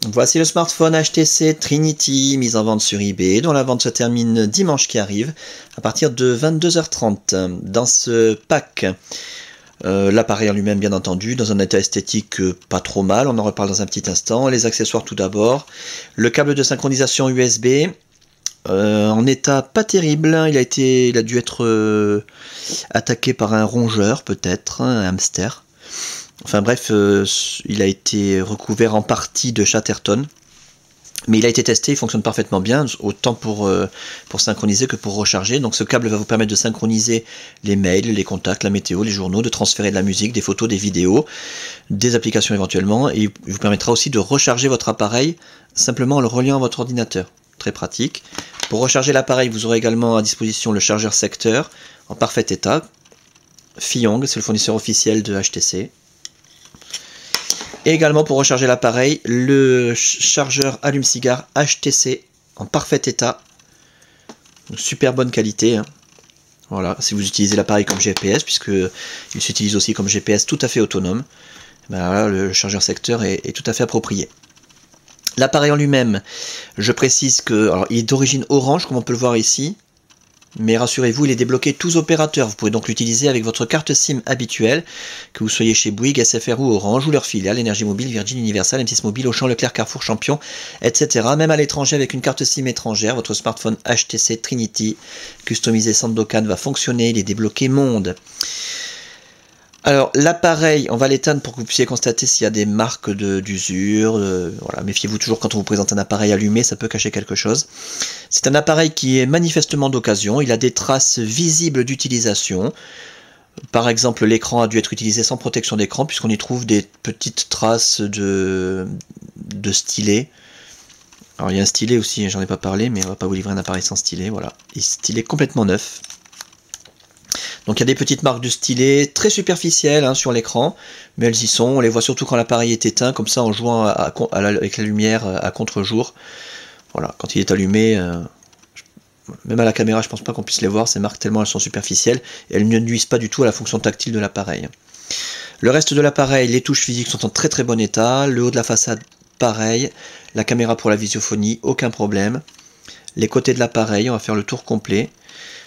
Voici le smartphone HTC Trinity, mis en vente sur eBay, dont la vente se termine dimanche qui arrive, à partir de 22h30. Dans ce pack, l'appareil en lui-même bien entendu, dans un état esthétique pas trop mal, on en reparle dans un petit instant. Les accessoires tout d'abord, le câble de synchronisation USB, en état pas terrible, il a dû être attaqué par un rongeur peut-être, un hamster. Enfin bref, il a été recouvert en partie de Chatterton. Mais il a été testé, il fonctionne parfaitement bien, autant pour synchroniser que pour recharger. Donc ce câble va vous permettre de synchroniser les mails, les contacts, la météo, les journaux, de transférer de la musique, des photos, des vidéos, des applications éventuellement. Et il vous permettra aussi de recharger votre appareil simplement en le reliant à votre ordinateur. Très pratique. Pour recharger l'appareil, vous aurez également à disposition le chargeur secteur en parfait état. Fiyong, c'est le fournisseur officiel de HTC. Et également pour recharger l'appareil, le chargeur allume-cigare HTC en parfait état. Super bonne qualité. Hein. Voilà, si vous utilisez l'appareil comme GPS, puisqu'il s'utilise aussi comme GPS tout à fait autonome, ben voilà, le chargeur secteur est tout à fait approprié. L'appareil en lui-même, je précise que il est d'origine orange, comme on peut le voir ici. Mais rassurez-vous, il est débloqué tous opérateurs. Vous pouvez donc l'utiliser avec votre carte SIM habituelle, que vous soyez chez Bouygues, SFR ou Orange, ou leur filiale, Énergie Mobile, Virgin, Universal, M6 Mobile, Auchan, Leclerc, Carrefour, Champion, etc. Même à l'étranger avec une carte SIM étrangère, votre smartphone HTC Trinity, customisé Sandokan, va fonctionner, il est débloqué monde. Alors l'appareil, on va l'éteindre pour que vous puissiez constater s'il y a des marques d'usure. Voilà, méfiez-vous toujours quand on vous présente un appareil allumé, ça peut cacher quelque chose. C'est un appareil qui est manifestement d'occasion, il a des traces visibles d'utilisation. Par exemple, l'écran a dû être utilisé sans protection d'écran, puisqu'on y trouve des petites traces de stylet. Alors il y a un stylet aussi, j'en ai pas parlé, mais on va pas vous livrer un appareil sans stylet, voilà. Et stylet complètement neuf. Donc il y a des petites marques de stylet très superficielles hein, sur l'écran, mais elles y sont, on les voit surtout quand l'appareil est éteint, comme ça en jouant avec la lumière à contre-jour. Voilà, quand il est allumé, même à la caméra je pense pas qu'on puisse les voir, ces marques tellement elles sont superficielles, et elles ne nuisent pas du tout à la fonction tactile de l'appareil. Le reste de l'appareil, les touches physiques sont en très très bon état, le haut de la façade pareil, la caméra pour la visiophonie, aucun problème. Les côtés de l'appareil, on va faire le tour complet.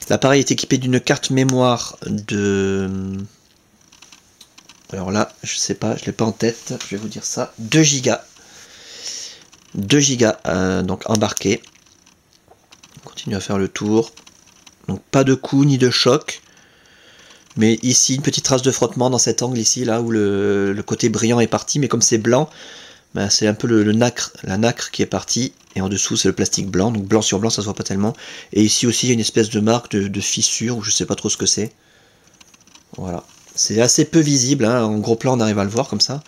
L'appareil est équipé d'une carte mémoire de... Alors là, je sais pas, je l'ai pas en tête, je vais vous dire ça. 2 Go. 2 Go donc embarqué. On continue à faire le tour. Donc pas de coup ni de choc. Mais ici, une petite trace de frottement dans cet angle ici, là où le côté brillant est parti. Mais comme c'est blanc, ben c'est un peu la nacre qui est partie. Et en dessous c'est le plastique blanc, donc blanc sur blanc ça se voit pas tellement. Et ici aussi il y a une espèce de marque de fissure, ou je sais pas trop ce que c'est. Voilà. C'est assez peu visible, hein. En gros plan on arrive à le voir comme ça.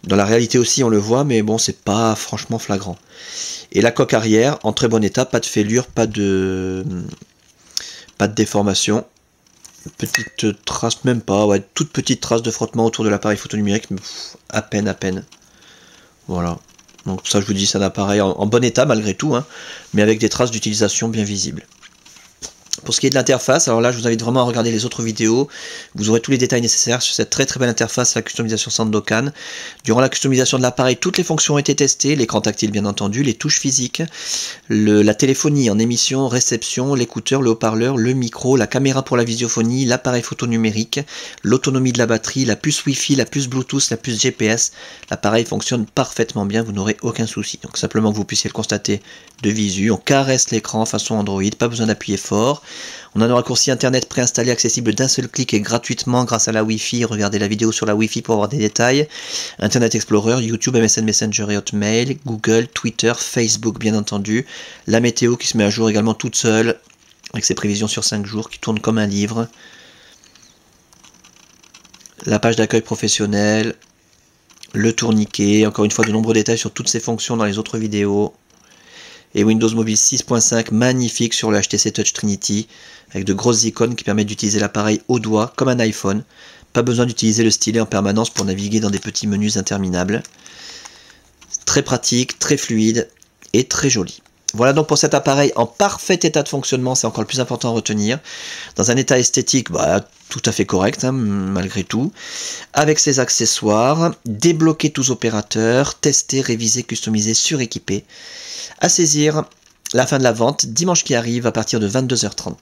Dans la réalité aussi on le voit, mais bon c'est pas franchement flagrant. Et la coque arrière en très bon état, pas de fêlure, pas de déformation. Petite trace, même pas, ouais, toute petite trace de frottement autour de l'appareil photo numérique, mais à peine. Voilà. Donc ça je vous dis, c'est un appareil en bon état malgré tout, hein, mais avec des traces d'utilisation bien visibles. Pour ce qui est de l'interface, alors là je vous invite vraiment à regarder les autres vidéos, vous aurez tous les détails nécessaires sur cette très belle interface, la customisation Sandokan. Durant la customisation de l'appareil, toutes les fonctions ont été testées, l'écran tactile bien entendu, les touches physiques, la téléphonie en émission, réception, l'écouteur, le haut-parleur, le micro, la caméra pour la visiophonie, l'appareil photo numérique, l'autonomie de la batterie, la puce Wi-Fi, la puce Bluetooth, la puce GPS. L'appareil fonctionne parfaitement bien, vous n'aurez aucun souci. Donc simplement que vous puissiez le constater de visu, on caresse l'écran façon Android, pas besoin d'appuyer fort. On a un raccourci internet préinstallé accessible d'un seul clic et gratuitement grâce à la Wi-Fi. Regardez la vidéo sur la Wi-Fi pour avoir des détails. Internet Explorer, YouTube, MSN Messenger et Hotmail, Google, Twitter, Facebook bien entendu. La météo qui se met à jour également toute seule avec ses prévisions sur 5 jours qui tourne comme un livre. La page d'accueil professionnel, le tourniquet, encore une fois de nombreux détails sur toutes ces fonctions dans les autres vidéos. Et Windows Mobile 6.5 magnifique sur le HTC Touch Trinity avec de grosses icônes qui permettent d'utiliser l'appareil au doigt comme un iPhone. Pas besoin d'utiliser le stylet en permanence pour naviguer dans des petits menus interminables. Très pratique, très fluide et très joli. Voilà donc pour cet appareil en parfait état de fonctionnement, c'est encore le plus important à retenir. Dans un état esthétique, bah, tout à fait correct, hein, malgré tout. Avec ses accessoires, débloquer tous opérateurs, tester, réviser, customiser, suréquiper. À saisir, la fin de la vente, dimanche qui arrive à partir de 22h30.